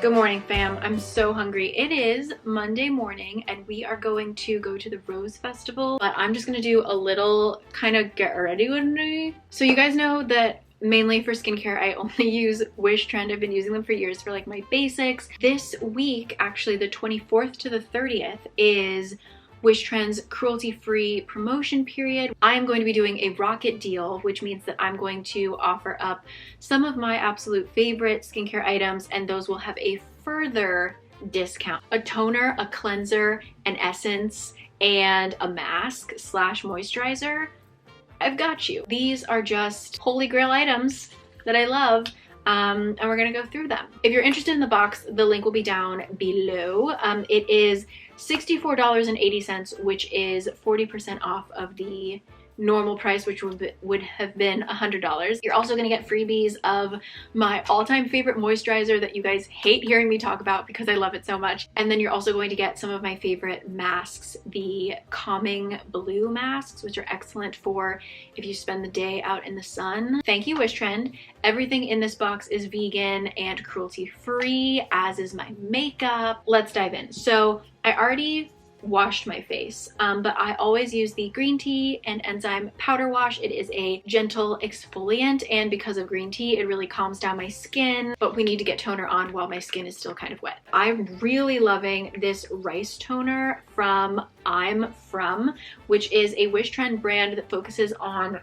Good morning, fam. I'm so hungry. It is Monday morning and we are going to go to the Rose Festival, but I'm just gonna do a little kind of get ready with me. So you guys know that mainly for skincare, I only use Wish Trend. I've been using them for years for like my basics. This week, actually the 24th to the 30th is Wish Trend's cruelty-free promotion period. I am going to be doing a rocket deal, which means that I'm going to offer up some of my absolute favorite skincare items, and those will have a further discount. A toner, a cleanser, an essence, and a mask slash moisturizer. I've got you. These are just holy grail items that I love. And we're gonna go through them. If you're interested in the box, the link will be down below. It is $64.80, which is 40% off of the normal price, which would have been $100. You're also gonna get freebies of my all-time favorite moisturizer that you guys hate hearing me talk about because I love it so much. And then you're also going to get some of my favorite masks, the calming blue masks, which are excellent for if you spend the day out in the sun. Thank you, Wish Trend. Everything in this box is vegan and cruelty-free, as is my makeup. Let's dive in. So I already washed my face, but I always use the green tea and enzyme powder wash. It is a gentle exfoliant, and because of green tea, it really calms down my skin, but we need to get toner on while my skin is still kind of wet. I'm really loving this rice toner from I'm From, which is a Wish Trend brand that focuses on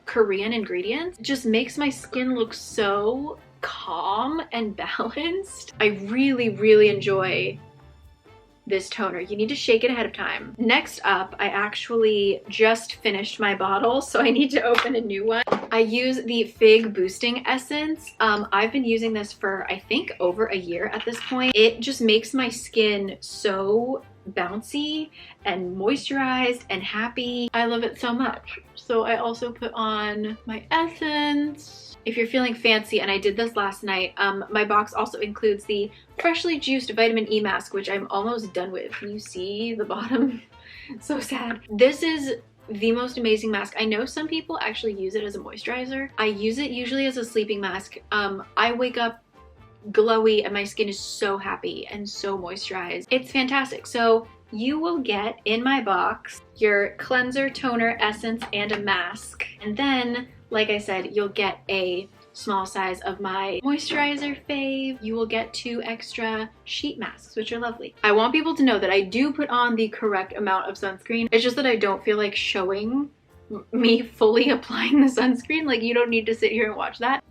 Korean ingredients. It just makes my skin look so calm and balanced. I really enjoy this toner. You need to shake it ahead of time. Next up, I actually just finished my bottle, so I need to open a new one. I use the Fig Boosting Essence. I've been using this for, I think, over a year at this point. It just makes my skin so bouncy and moisturized and happy. I love it so much. So I also put on my essence. If you're feeling fancy, and I did this last night, my box also includes the freshly juiced vitamin E mask, which I'm almost done with. Can you see the bottom? So sad. This is the most amazing mask. I know some people actually use it as a moisturizer. I use it usually as a sleeping mask. I wake up glowy and my skin is so happy and so moisturized. It's fantastic. So you will get in my box your cleanser, toner, essence, and a mask. And then, like I said, you'll get a small size of my moisturizer fave. You will get 2 extra sheet masks, which are lovely. I want people to know that I do put on the correct amount of sunscreen. It's just that I don't feel like showing me fully applying the sunscreen. Like, you don't need to sit here and watch that.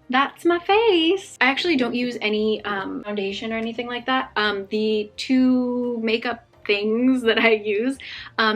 That's my face. I actually don't use any foundation or anything like that. The 2 makeup things that I use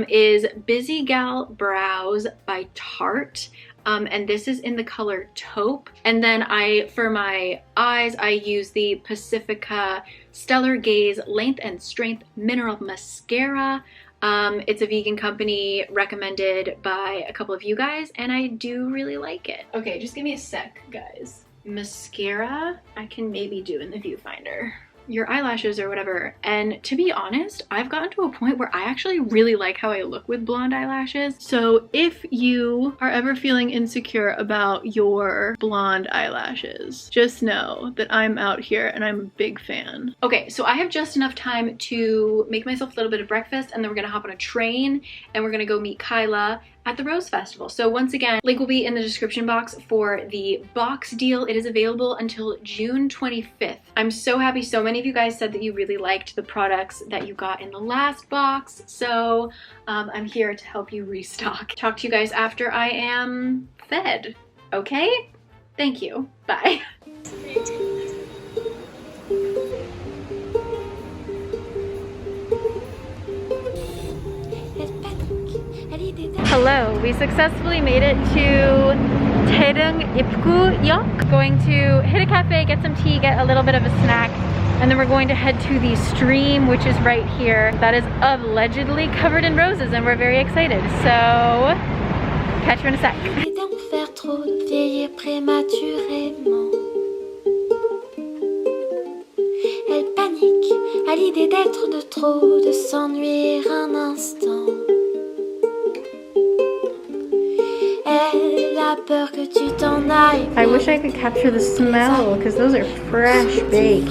is Busy Gal Brows by Tarte. And this is in the color taupe. And then for my eyes, I use the Pacifica Stellar Gaze Length and Strength Mineral Mascara. It's a vegan company recommended by a couple of you guys, and I do really like it. Okay, just give me a sec, guys. Mascara, I can maybe do in the viewfinder. Your eyelashes or whatever. And to be honest, I've gotten to a point where I actually really like how I look with blonde eyelashes. So if you are ever feeling insecure about your blonde eyelashes, just know that I'm out here and I'm a big fan. Okay, so I have just enough time to make myself a little bit of breakfast, and then we're gonna hop on a train and we're gonna go meet Kyla at the Rose Festival. So once again, link will be in the description box for the box deal. It is available until June 25th. I'm so happy. So many of you guys said that you really liked the products that you got in the last box. So I'm here to help you restock. Talk to you guys after I am fed. Okay? Thank you. Bye. Hello, we successfully made it to Taedong-ipgu-yeok. Going to hit a cafe, get some tea, get a little bit of a snack, and then we're going to head to the stream, which is right here. That is allegedly covered in roses, and we're very excited. So, catch you in a sec. Elle panique à l'idée d'être de trop, de s'ennuyer un instant. Elle a peur que tu t'en ailles. I wish I could capture the smell because those are fresh baked.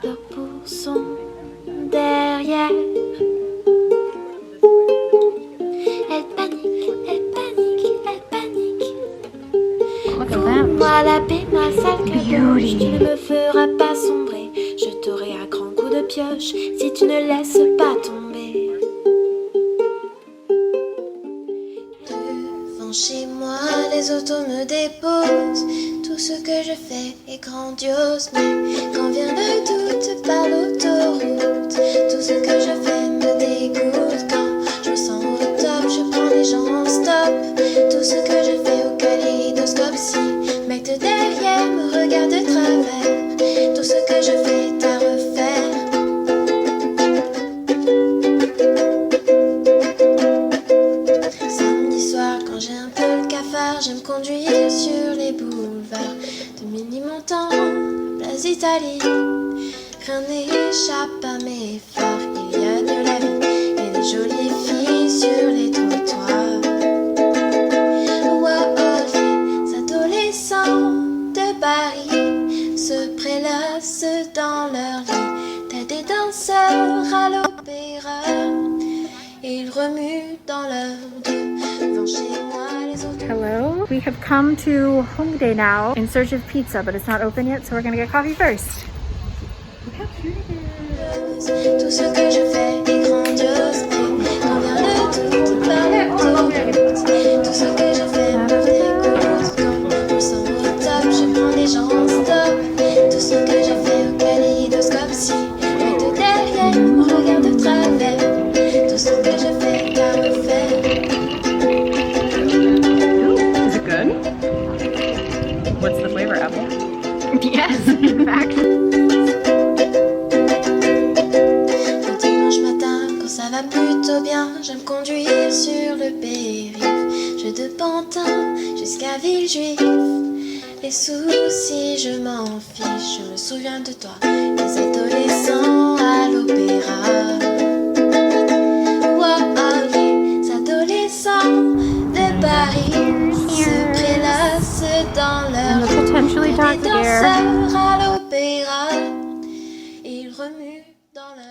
Peur pour son derrière. Elle panique, elle panique, elle panique. Look at that. Moi la paix, ma sale caboche, tu ne me feras pas sombrer. Je t'aurai à grands coups de pioche si tu ne laisses pas tomber. Devant chez moi, les autos me déposent. Tout ce que je fais est grandiose, mais quand vient le doute par l'autoroute, tout ce que je fais me dégoûte. Quand je me sens au top, je prends les gens en stop. Tout ce que je fais au kaléidoscope, si mec de derrière me regarde de travers, tout ce que je fais est à refaire. Samedi soir, quand j'ai un peu le cafard, j'aime conduire sur les boulevards de Mini-Montant, place d'Italie. Rien n'échappe à mes phares, il y a de la vie et des jolies filles sur les trottoirs. Wow, les adolescents de Paris se prélassent dans leur lit. T'as des danseurs à l'opéra, ils remuent dans leur dos. Devant chez moi, les autres. Hello. We have come to Hongdae now in search of pizza, but it's not open yet, so we're gonna get coffee first. Look how cute it is. Tout ce que je fais est grandiose, mais quand vient le doute par l'autoroute, tout ce que je fais me dégoûte. Quand je me sens au top, je prends les gens en stop. Tout ce que je fais au kaléidoscope, si mec de derrière me regarde de travers, tout ce que je fais est à refaire. Is it good? What's the flavor, apple? Yes, in fact. Un dimanche matin, quand ça va plutôt bien, j'aime conduire sur le périph'. Je de Pantin jusqu'à Villejuif. Les soucis, je m'en fiche, je me souviens de toi. Les adolescents à l'opéra. Wow, les adolescents de Paris se prélassent dans leur lit. Potentially Les toxic air. danseurs à l'opéra, ils remuent dans leur.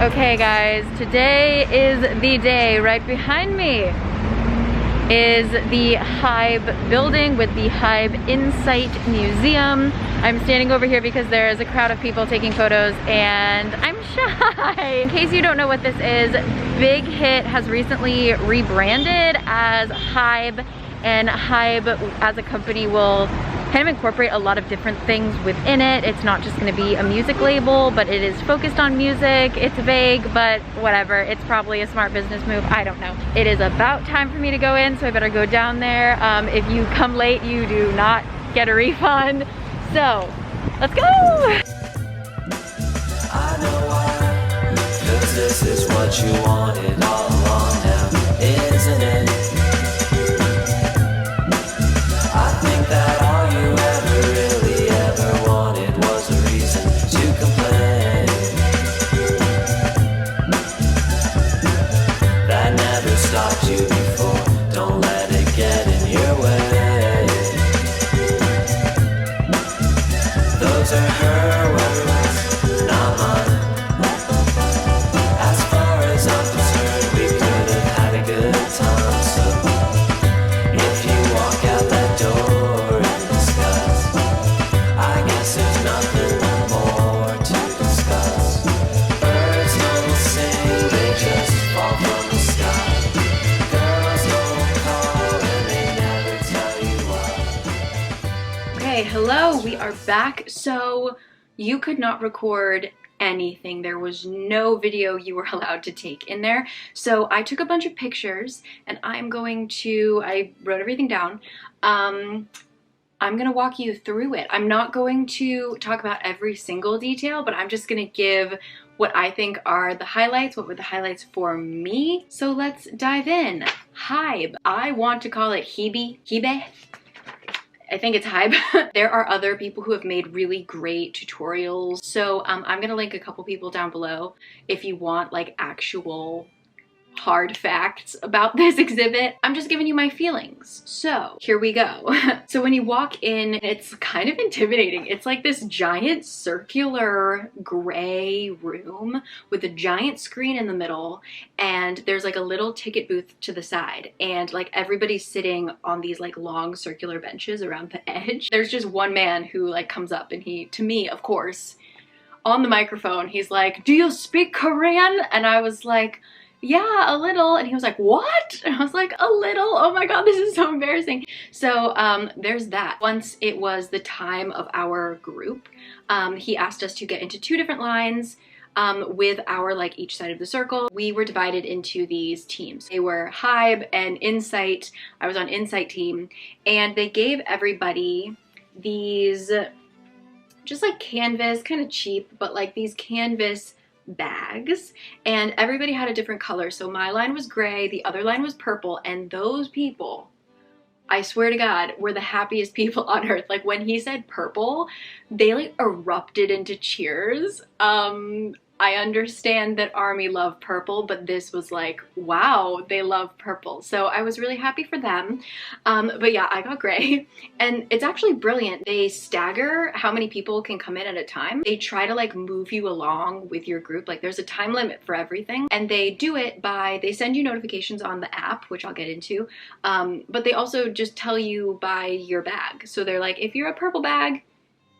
Okay guys, today is the day. Right behind me is the HYBE building with the HYBE Insight Museum. I'm standing over here because there is a crowd of people taking photos and I'm shy. In case you don't know what this is, Big Hit has recently rebranded as HYBE, and HYBE as a company will kind of incorporate a lot of different things within it. It's not just going to be a music label, but it is focused on music. It's vague, but whatever. It's probably a smart business move. I don't know. It is about time for me to go in, so I better go down there. If you come late, you do not get a refund. So, let's go! I know why, 'cause this is what you wanted all along now, isn't it? I think that all you ever really ever wanted was a reason to complain. That never stopped you before, don't let it get in your way. Those are her words, not mine. As far as I'm concerned, we could have had a good time. So if you walk out that door in disgust, I guess there's nothing more to discuss. Birds don't sing, they just fall from the sky. Girls don't call and they never tell you why. Okay, hello, we are back. So you could not record anything. There was no video you were allowed to take in there. So I took a bunch of pictures and I wrote everything down. I'm gonna walk you through it. I'm not going to talk about every single detail, but I'm just gonna give what I think are the highlights, what were the highlights for me. So let's dive in. HYBE. I want to call it Hybe. I think it's HYBE. There are other people who have made really great tutorials. So I'm gonna link a couple people down below if you want like actual hard facts about this exhibit. I'm just giving you my feelings. So here we go. So when you walk in, it's kind of intimidating. It's like this giant circular gray room with a giant screen in the middle, and there's like a little ticket booth to the side, and like everybody's sitting on these like long circular benches around the edge. There's just one man who like comes up, and he, to me, of course, on the microphone, he's like, "Do you speak Korean?" And I was like, "Yeah, a little." And he was like, "What?" And I was like, "A little." Oh my god, this is so embarrassing. So there's that. Once it was the time of our group, he asked us to get into 2 different lines with our like each side of the circle. We were divided into these teams. They were HYBE and Insight. I was on Insight team, and they gave everybody these just like canvas, kind of cheap, but like these canvas bags, and everybody had a different color. So my line was gray, the other line was purple, and those people, I swear to God, were the happiest people on earth. Like when he said purple, they like erupted into cheers. I understand that ARMY love purple, but this was like, wow, they love purple. So I was really happy for them. But yeah, I got gray, and it's actually brilliant. They stagger how many people can come in at a time. They try to like move you along with your group. Like there's a time limit for everything, and they do it by, they send you notifications on the app, which I'll get into. But they also just tell you by your bag. So they're like, if you're a purple bag,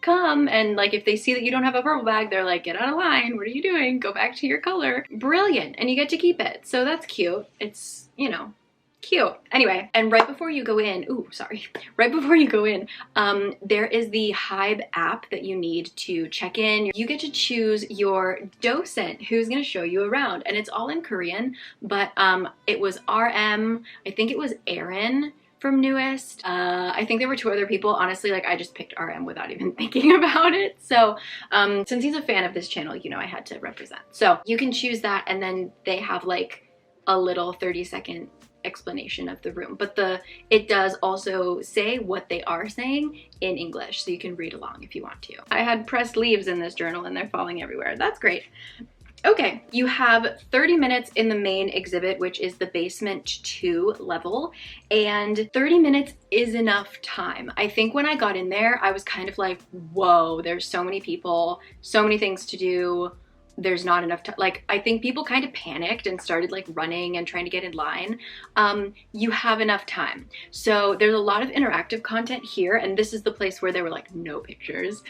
come. And like if they see that you don't have a purple bag, they're like, get out of line, what are you doing, go back to your color. Brilliant. And you get to keep it, so that's cute. It's, you know, cute. Anyway, and right before you go in, right before you go in, there is the HYBE app that you need to check in. You get to choose your docent who's going to show you around, and it's all in Korean, but it was RM, I think it was Aaron from Newest. I think there were 2 other people. Honestly, like I just picked RM without even thinking about it. So since he's a fan of this channel, you know, I had to represent. So you can choose that, and then they have like a little 30-second explanation of the room, but it does also say what they are saying in English, so you can read along if you want to. I had pressed leaves in this journal and they're falling everywhere. That's great. Okay, you have 30 minutes in the main exhibit, which is the basement 2 level, and 30 minutes is enough time. I think when I got in there, I was kind of like, whoa, there's so many people, so many things to do. There's not enough time. Like, I think people kind of panicked and started like running and trying to get in line. You have enough time. So there's a lot of interactive content here, and this is the place where there were like no pictures.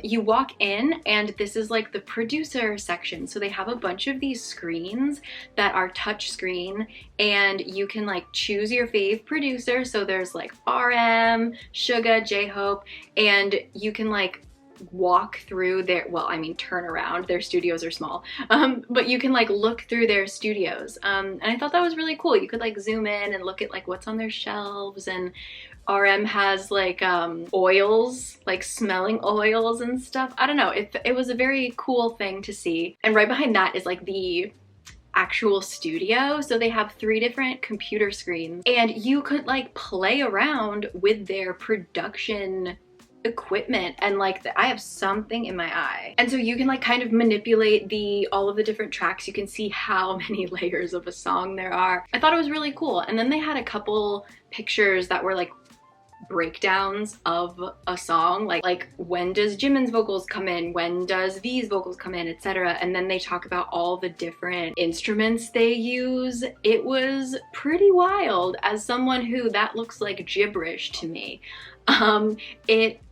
You walk in, and this is like the producer section. So they have a bunch of these screens that are touch screen, and you can like choose your fave producer. So there's like RM, Suga, J-Hope, and you can like walk through their, well, I mean, turn around. Their studios are small, but you can like look through their studios. And I thought that was really cool. You could like zoom in and look at like what's on their shelves, and RM has like oils, like smelling oils and stuff. I don't know, it was a very cool thing to see. And right behind that is like the actual studio. So they have 3 different computer screens, and you could like play around with their production equipment, and like I have something in my eye, and so you can like kind of manipulate all of the different tracks. You can see how many layers of a song there are. I thought it was really cool. And then they had a couple pictures that were like breakdowns of a song, like when does Jimin's vocals come in, when does these vocals come in, etc. And then they talk about all the different instruments they use. It was pretty wild. As someone who, that looks like gibberish to me, it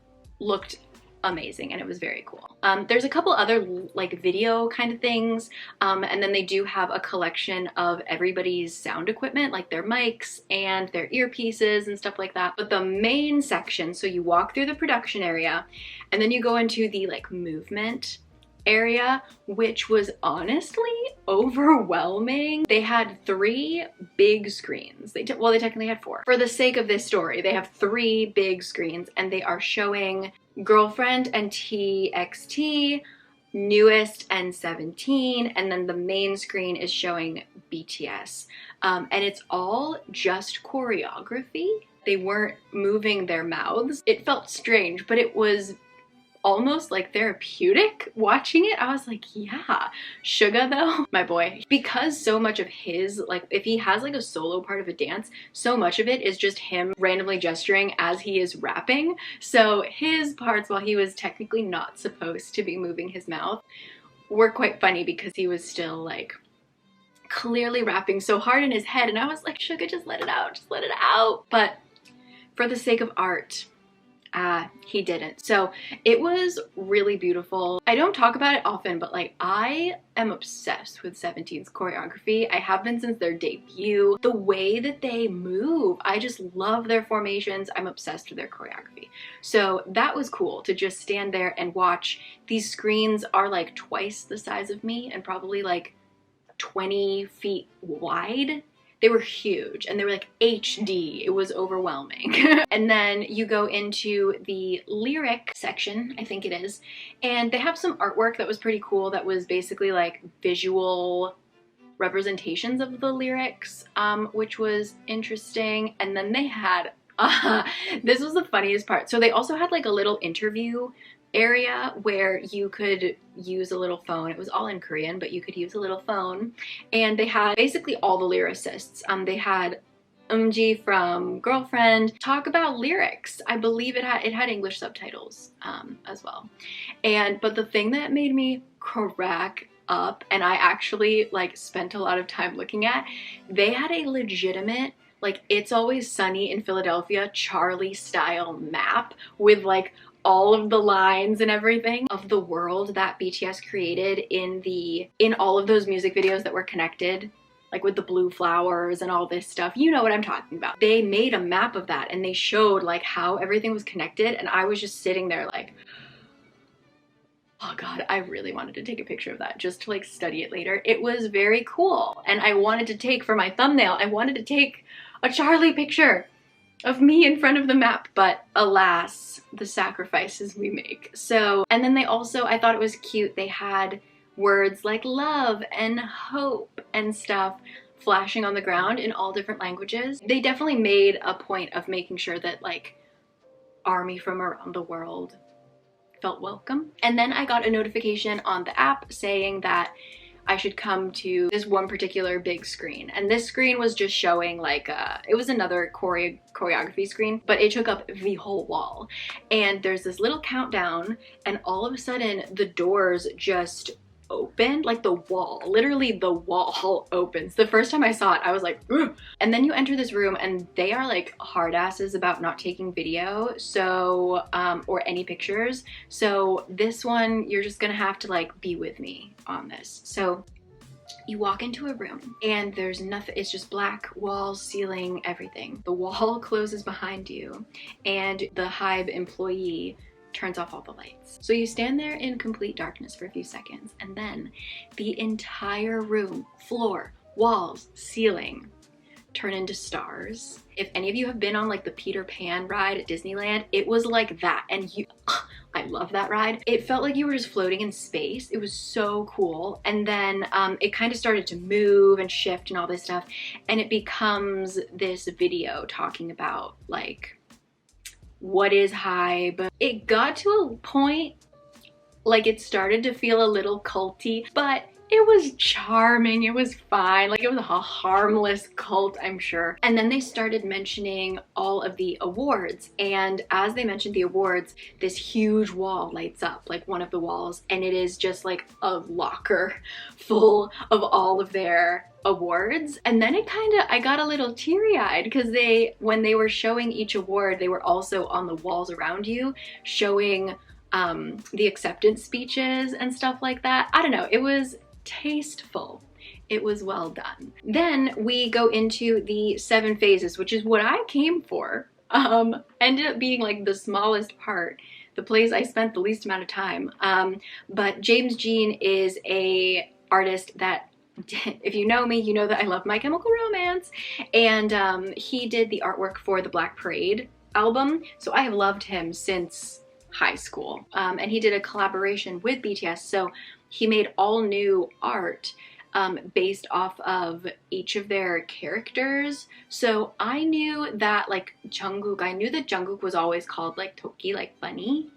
looked amazing, and it was very cool. There's a couple other like video kind of things, and then they do have a collection of everybody's sound equipment, like their mics and their earpieces and stuff like that. But the main section, so you walk through the production area, and then you go into the like movement area, which was honestly overwhelming. They had 3 big screens. Well, they technically had 4. For the sake of this story, they have 3 big screens, and they are showing Girlfriend and TXT, Newest and 17, and then the main screen is showing BTS. And it's all just choreography. They weren't moving their mouths. It felt strange, but it was almost like therapeutic watching it. I was like, yeah. Suga though, my boy, because so much of his, like if he has like a solo part of a dance, so much of it is just him randomly gesturing as he is rapping. So his parts, while he was technically not supposed to be moving his mouth, were quite funny because he was still like clearly rapping so hard in his head, and I was like, Suga, just let it out, just let it out. But for the sake of art, he didn't. So it was really beautiful. I don't talk about it often, but like I am obsessed with 17's choreography. I have been since their debut. The way that they move, I just love their formations. I'm obsessed with their choreography. So that was cool to just stand there and watch. These screens are like twice the size of me and probably like 20 feet wide. They were huge and they were like HD. It was overwhelming. And then you go into the lyric section, I think it is, and they have some artwork that was pretty cool that was basically like visual representations of the lyrics, which was interesting. And then they had, this was the funniest part. So they also had like a little interview area where you could use a little phone. It was all in Korean, but you could use a little phone. And they had basically all the lyricists. They had Eunji from Girlfriend talk about lyrics. I believe it had English subtitles as well. But the thing that made me crack up, and I actually like spent a lot of time looking at, they had a legitimate like It's Always Sunny in Philadelphia Charlie style map with like all of the lines and everything of the world that BTS created in all of those music videos that were connected, like with the blue flowers and all this stuff. You know what I'm talking about. They made a map of that and they showed like how everything was connected, and I was just sitting there like, oh god, I really wanted to take a picture of that just to like study it later. It was very cool, and I wanted to take for my thumbnail, I wanted to take a Charlie picture of me in front of the map, but alas, the sacrifices we make. So, and then they also, I thought it was cute, they had words like love and hope and stuff flashing on the ground in all different languages. They definitely made a point of making sure that like ARMY from around the world felt welcome. And then I got a notification on the app saying that I should come to this one particular big screen. And this screen was just showing like, it was another choreography screen, but it took up the whole wall. And there's this little countdown, and all of a sudden the doors just opened, like the wall, literally the wall opens. The first time I saw it, I was like, ugh. And then you enter this room and they are like hard asses about not taking video, so, or any pictures. So this one, you're just gonna have to like be with me on this. So you walk into a room and there's nothing, it's just black walls, ceiling, everything. The wall closes behind you and the HYBE employee turns off all the lights. So you stand there in complete darkness for a few seconds, and then the entire room, floor, walls, ceiling, turn into stars. If any of you have been on like the Peter Pan ride at Disneyland, it was like that. And I love that ride. It felt like you were just floating in space. It was so cool. And then it kind of started to move and shift and all this stuff. And it becomes this video talking about like, what is HYBE? It got to a point like it started to feel a little culty, but it was charming, it was fine, like it was a harmless cult, I'm sure. And then they started mentioning all of the awards, and as they mentioned the awards, this huge wall lights up, like one of the walls, and it is just like a locker full of all of their awards. And then it kind of, I got a little teary-eyed because when they were showing each award, they were also on the walls around you showing the acceptance speeches and stuff like that. I don't know, it was tasteful. It was well done. Then we go into the 7 phases, which is what I came for. Ended up being like the smallest part. the place I spent the least amount of time. But James Jean is a artist that, if you know me, you know that I love My Chemical Romance, and he did the artwork for the Black Parade album, so I have loved him since high school. And he did a collaboration with BTS, so he made all new art based off of each of their characters. So I knew that like Jungkook, I knew that Jungkook was always called like Toki, like bunny.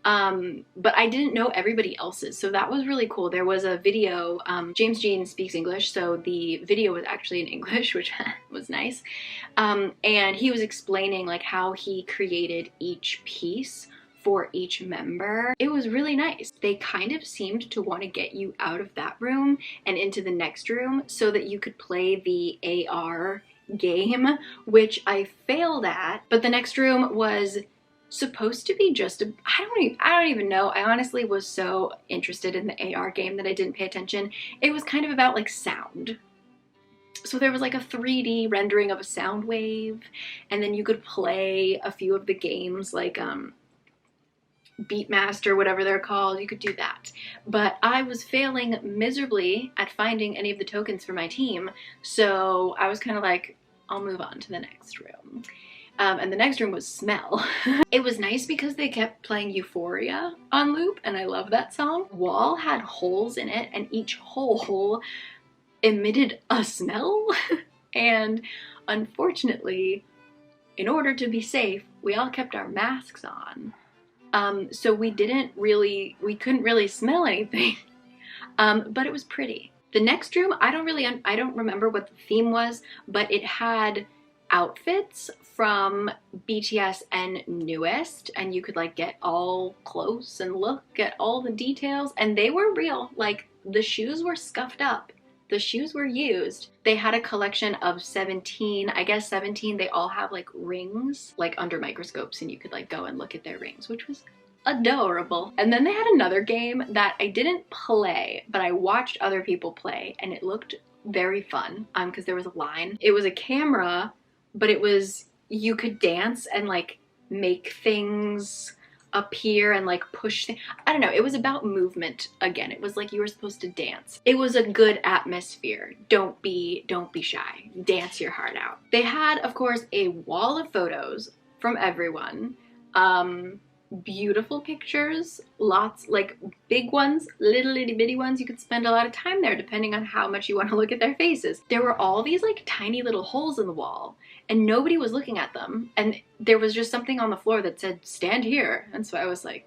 But I didn't know everybody else's, so that was really cool. There was a video, James Jean speaks English, so the video was actually in English, which was nice. And he was explaining like how he created each piece for each member. It was really nice. They kind of seemed to want to get you out of that room and into the next room so that you could play the AR game, which I failed at. But the next room was supposed to be just a, I don't even know. I honestly was so interested in the AR game that I didn't pay attention. It was kind of about like sound. So there was like a 3D rendering of a sound wave, and then you could play a few of the games like Beatmaster, whatever they're called. You could do that. But I was failing miserably at finding any of the tokens for my team, so I was kind of like, I'll move on to the next room. And the next room was Smell. It was nice because they kept playing Euphoria on loop, and I love that song. Wall had holes in it, and each hole emitted a smell. And unfortunately, in order to be safe, we all kept our masks on. So we couldn't really smell anything. But it was pretty. The next room, I don't remember what the theme was, but it had outfits from BTS and Newest, and you could like get all close and look at all the details, and they were real. Like the shoes were scuffed up, the shoes were used. They had a collection of 17, I guess 17, they all have like rings, like under microscopes, and you could like go and look at their rings, which was adorable. And then they had another game that I didn't play, but I watched other people play, and it looked very fun because there was a line. It was a camera, but it was, you could dance and like make things appear and like push things. I don't know, it was about movement again. It was like you were supposed to dance. It was a good atmosphere. Don't be shy. Dance your heart out. They had, of course, a wall of photos from everyone. Beautiful pictures, lots, like big ones, little itty bitty ones. You could spend a lot of time there depending on how much you want to look at their faces. There were all these like tiny little holes in the wall, and nobody was looking at them, and there was just something on the floor that said stand here, and so I was like,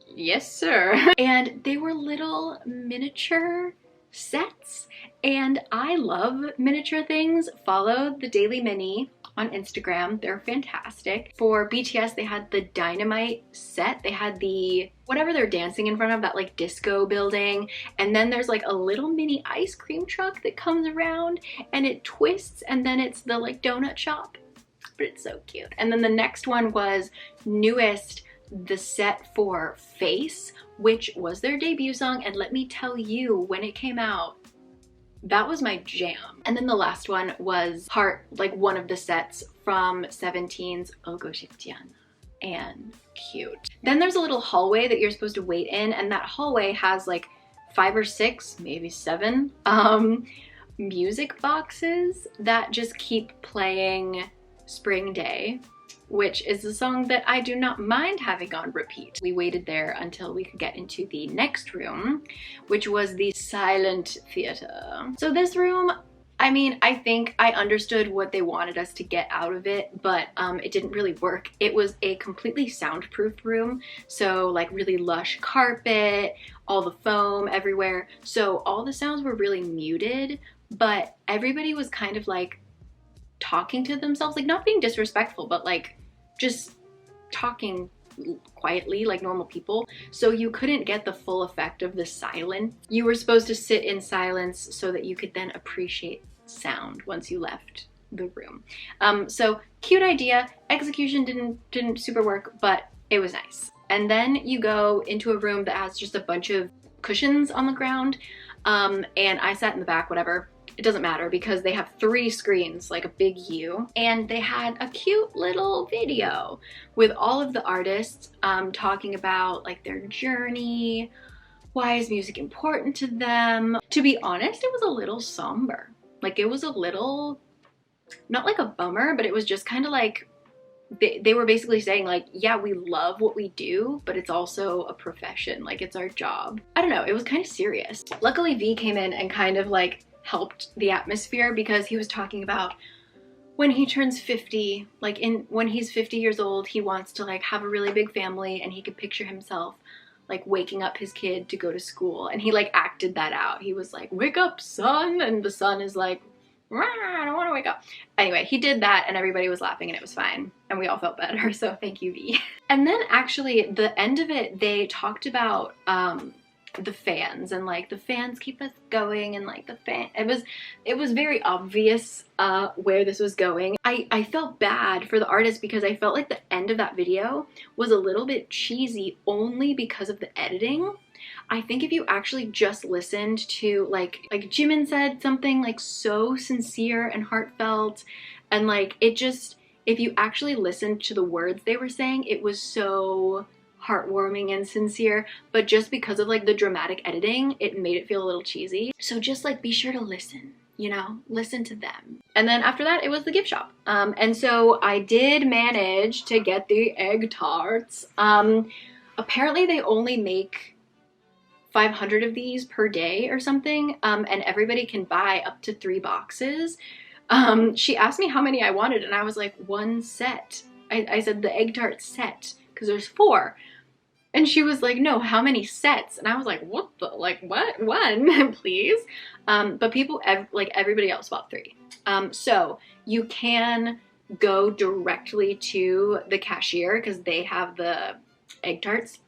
yes sir. And they were little miniature sets, and I love miniature things. Follow the Daily Mini on Instagram, they're fantastic. For BTS, they had the Dynamite set. They had the, whatever they're dancing in front of, that like disco building. And then there's like a little mini ice cream truck that comes around and it twists, and then it's the like donut shop. But it's so cute. And then the next one was Newest, the set for Face, which was their debut song. And let me tell you, when it came out, that was my jam. And then the last one was like one of the sets from 17's Ogo Shiptian, and cute. Then there's a little hallway that you're supposed to wait in, and that hallway has like 5 or 6, maybe 7 music boxes that just keep playing Spring Day, which is a song that I do not mind having on repeat. We waited there until we could get into the next room, which was the silent theater. So this room, I mean, I think I understood what they wanted us to get out of it, but it didn't really work. It was a completely soundproof room, so like really lush carpet, all the foam everywhere. So all the sounds were really muted, but everybody was kind of like talking to themselves, like not being disrespectful, but like just talking quietly like normal people. So you couldn't get the full effect of the silence. You were supposed to sit in silence so that you could then appreciate sound once you left the room. So cute idea. Execution didn't super work, but it was nice. And then you go into a room that has just a bunch of cushions on the ground, and I sat in the back, whatever. it doesn't matter because they have 3 screens, like a big U, and they had a cute little video with all of the artists talking about like their journey, why is music important to them. To be honest, it was a little somber. Like it was a little, not like a bummer, but it was just kind of like, they were basically saying like, yeah, we love what we do, but it's also a profession, like it's our job. I don't know, it was kind of serious. Luckily V came in and kind of like helped the atmosphere because he was talking about when he turns 50, like when he's 50 years old, he wants to like have a really big family and he could picture himself like waking up his kid to go to school, and he like acted that out. He was like, wake up son, and the son is like, I don't want to wake up. Anyway, he did that and everybody was laughing and it was fine. And we all felt better, so thank you, V. And then actually, the end of it, they talked about the fans and like the fans keep us going and like it was very obvious where this was going. I felt bad for the artist because I felt like the end of that video was a little bit cheesy only because of the editing. I think if you actually just listened to like Jimin said something like so sincere and heartfelt, and like it just, if you actually listened to the words they were saying, it was so heartwarming and sincere, but just because of like the dramatic editing, it made it feel a little cheesy. So just like be sure to listen, you know, listen to them. And then after that, it was the gift shop. And so I did manage to get the egg tarts. Apparently they only make 500 of these per day or something, and everybody can buy up to 3 boxes. She asked me how many I wanted and I was like, 1 set. I said the egg tart set because there's 4. And she was like, no, how many sets? And I was like, what the, like what? 1, please. But people, like everybody else bought 3. So you can go directly to the cashier because they have the egg tarts.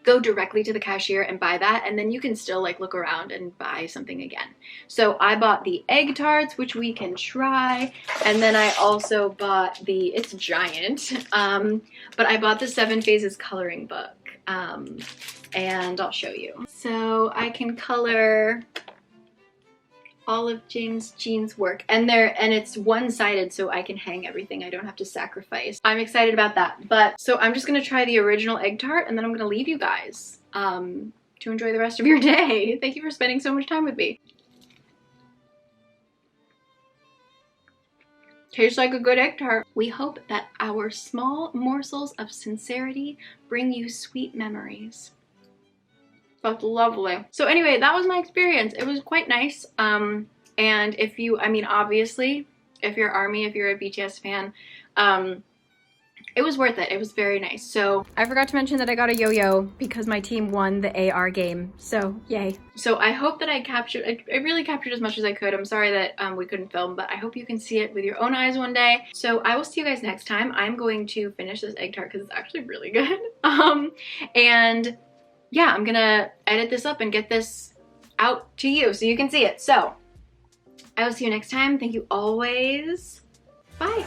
Go directly to the cashier and buy that, and then you can still like look around and buy something again. So I bought the egg tarts, which we can try, and then I also bought the, it's giant, but I bought the 7 Phases coloring book, and I'll show you. So I can color all of Jean's work, and it's one-sided, so I can hang everything. I don't have to sacrifice. I'm excited about that. But so I'm just gonna try the original egg tart, and then I'm gonna leave you guys to enjoy the rest of your day. Thank you for spending so much time with me. Tastes like a good egg tart. We hope that our small morsels of sincerity bring you sweet memories. That's lovely. So anyway, that was my experience. It was quite nice. And if you, I mean, obviously, if you're ARMY, if you're a BTS fan, it was worth it. It was very nice. So I forgot to mention that I got a yo-yo because my team won the AR game. So yay. So I hope that I really captured as much as I could. I'm sorry that we couldn't film, but I hope you can see it with your own eyes one day. So I will see you guys next time. I'm going to finish this egg tart because it's actually really good. And yeah, I'm gonna edit this up and get this out to you so you can see it. So I will see you next time. Thank you always. Bye.